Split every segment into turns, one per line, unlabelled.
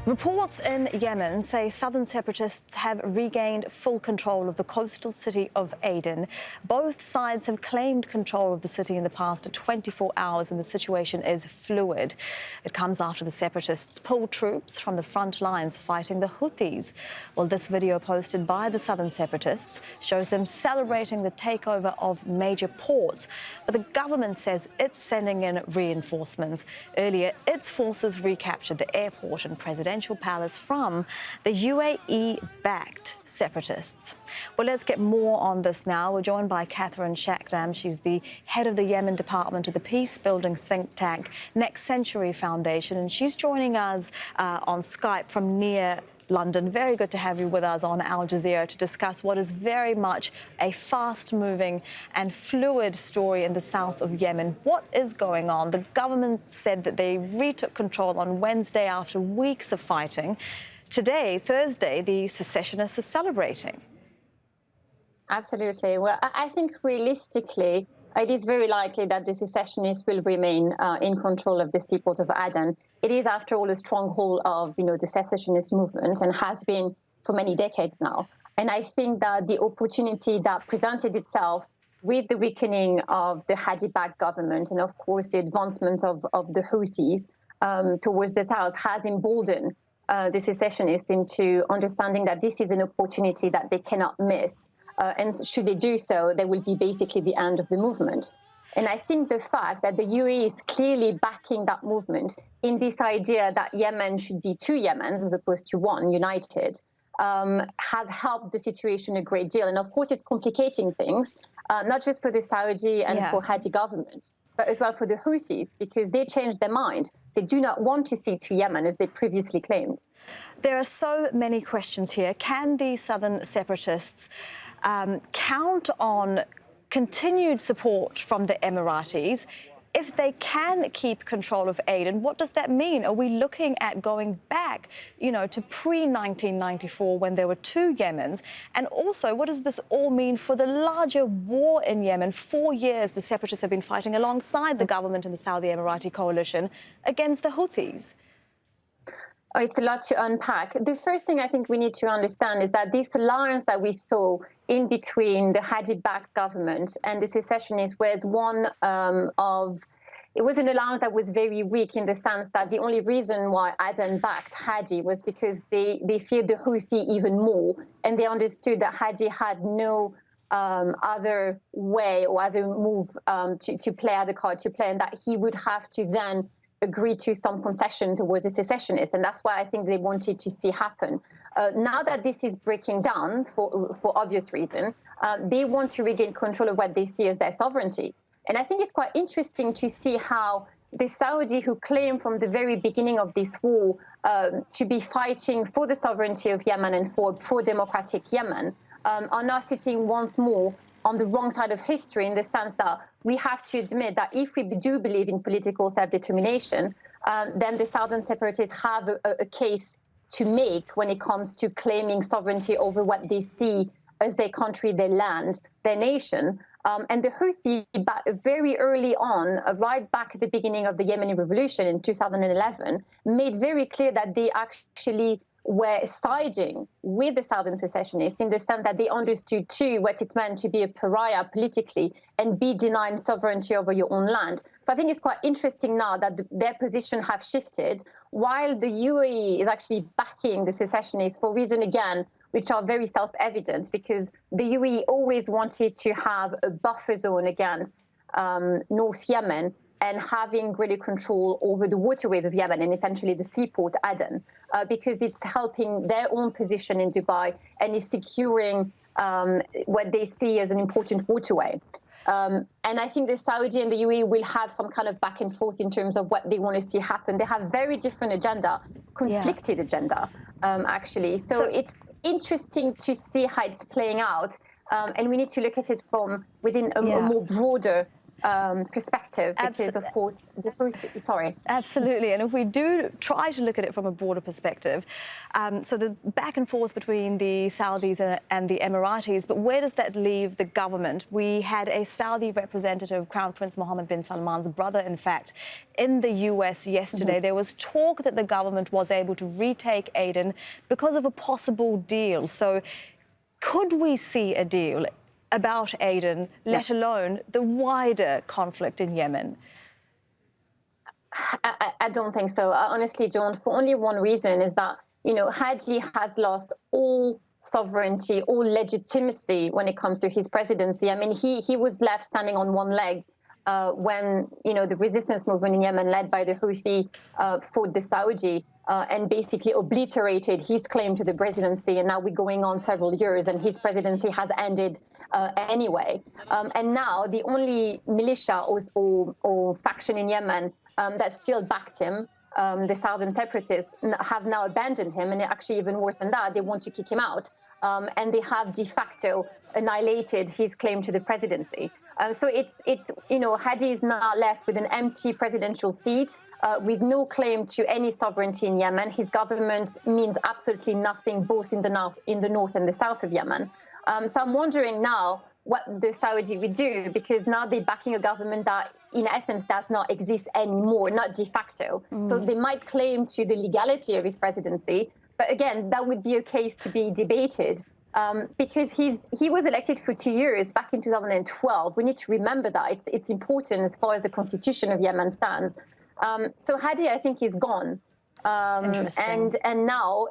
Reports in Yemen say southern separatists have regained full control of the coastal city of Aden. Both sides have claimed control of the city in the past 24 hours, and the situation is fluid. It comes after the separatists pulled troops from the front lines fighting the Houthis. Well, this video posted by the southern separatists shows them celebrating the takeover of major ports, but the government says it's sending in reinforcements. Earlier, its forces recaptured the airport and presidential palace from the UAE-backed separatists. Well, let's get more on this now. We're joined by Catherine Shakdam. She's the head of the Yemen department of the peacebuilding think tank Next Century Foundation, and she's joining us on Skype from near London. Very good to have you with us on Al Jazeera to discuss what is very much a fast-moving and fluid story in the south of Yemen. What is going on? The government said that they retook control on Wednesday after weeks of fighting. Today, Thursday, the secessionists are celebrating.
Absolutely. Well, I think realistically, it is very likely that the secessionists will remain in control of the seaport of Aden. It is, after all, a stronghold of, the secessionist movement and has been for many decades now. And I think that the opportunity that presented itself with the weakening of the Hadi-backed government and, of course, the advancement of the Houthis towards the south has emboldened the secessionists into understanding that this is an opportunity that they cannot miss. And should they do so, there will be basically the end of the movement. And I think the fact that the UAE is clearly backing that movement in this idea that Yemen should be two Yemens as opposed to one, united, has helped the situation a great deal. And of course, it's complicating things, not just for the Saudi and for Hadi government, but as well for the Houthis, because they changed their mind. They do not want to see two Yemen as they previously claimed.
There are so many questions here. Can the southern separatists count on continued support from the Emiratis? If they can keep control of Aden, what does that mean? Are we looking at going back, to pre-1994 when there were two Yemens? And also, what does this all mean for the larger war in Yemen? 4 years the separatists have been fighting alongside the government and the Saudi Emirati coalition against the Houthis.
Oh, it's a lot to unpack. The first thing I think we need to understand is that this alliance that we saw in between the Hadi-backed government and the secessionists was it was an alliance that was very weak in the sense that the only reason why Aden backed Hadi was because they feared the Houthi even more, and they understood that Hadi had no other way or other move to play, other card to play, and that he would have to then agree to some concession towards the secessionists, and that's what I think they wanted to see happen. Now that this is breaking down for obvious reason, they want to regain control of what they see as their sovereignty. And I think it's quite interesting to see how the Saudi, who claim from the very beginning of this war to be fighting for the sovereignty of Yemen and for pro-democratic Yemen, are now sitting once more on the wrong side of history, in the sense that we have to admit that if we do believe in political self-determination, then the southern separatists have a case to make when it comes to claiming sovereignty over what they see as their country, their land, their nation. And the Houthi, very early on, right back at the beginning of the Yemeni revolution in 2011, made very clear that they actually were siding with the southern secessionists in the sense that they understood too what it meant to be a pariah politically and be denied sovereignty over your own land. So I think it's quite interesting now that their position have shifted, while the UAE is actually backing the secessionists for reasons, again, which are very self-evident, because the UAE always wanted to have a buffer zone against North Yemen and having greater control over the waterways of Yemen and essentially the seaport Aden, because it's helping their own position in Dubai and is securing what they see as an important waterway. And I think the Saudi and the UAE will have some kind of back and forth in terms of what they want to see happen. They have very different agenda, conflicted agenda, actually. So it's interesting to see how it's playing out. And we need to look at it from within a more broader perspective, because of course the Houthis, sorry.
Absolutely, and if we do try to look at it from a broader perspective, so the back and forth between the Saudis and the Emiratis, but where does that leave the government? We had a Saudi representative, Crown Prince Mohammed bin Salman's brother, in fact, in the US yesterday. There was talk that the government was able to retake Aden because of a possible deal. So could we see a deal about Aden, let alone the wider conflict in Yemen?
I don't think so. Honestly, John, for only one reason, is that, you know, Hadi has lost all sovereignty, all legitimacy when it comes to his presidency. I mean, he was left standing on one leg when, you know, the resistance movement in Yemen, led by the Houthi, fought the Saudi and basically obliterated his claim to the presidency. And now we're going on several years, and his presidency has ended anyway. And now the only militia or faction in Yemen that still backed him, the southern separatists, have now abandoned him, and actually even worse than that, they want to kick him out, and they have de facto annihilated his claim to the presidency. So it's you know, Hadi is now left with an empty presidential seat, with no claim to any sovereignty in Yemen. His government means absolutely nothing, both in the north and the south of Yemen. So I'm wondering now what the Saudi would do, because now they're backing a government that, in essence, does not exist anymore, not de facto. So they might claim to the legality of his presidency, but again, that would be a case to be debated, because he was elected for 2 years back in 2012. We need to remember that. It's important as far as the constitution of Yemen stands. So Hadi, I think, is gone, and now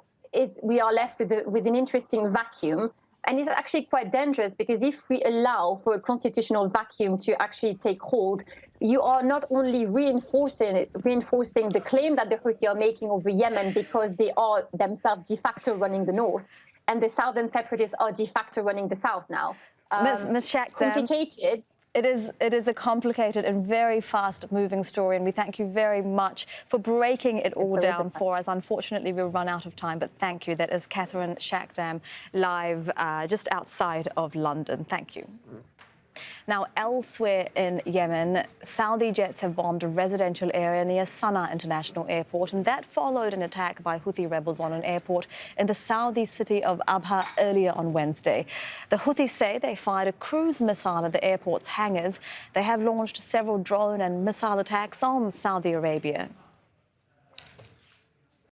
we are left with an interesting vacuum. And it's actually quite dangerous, because if we allow for a constitutional vacuum to actually take hold, you are not only reinforcing the claim that the Houthis are making over Yemen, because they are themselves de facto running the north, and the southern separatists are de facto running the south now.
Ms. Shakdam,
complicated.
It is a complicated and very fast-moving story, and we thank you very much for breaking it all down for us. Unfortunately, we'll run out of time, but thank you. That is Catherine Shakdam, live just outside of London. Thank you. Now, elsewhere in Yemen, Saudi jets have bombed a residential area near Sana'a International Airport, and that followed an attack by Houthi rebels on an airport in the Saudi city of Abha earlier on Wednesday. The Houthis say they fired a cruise missile at the airport's hangars. They have launched several drone and missile attacks on Saudi Arabia.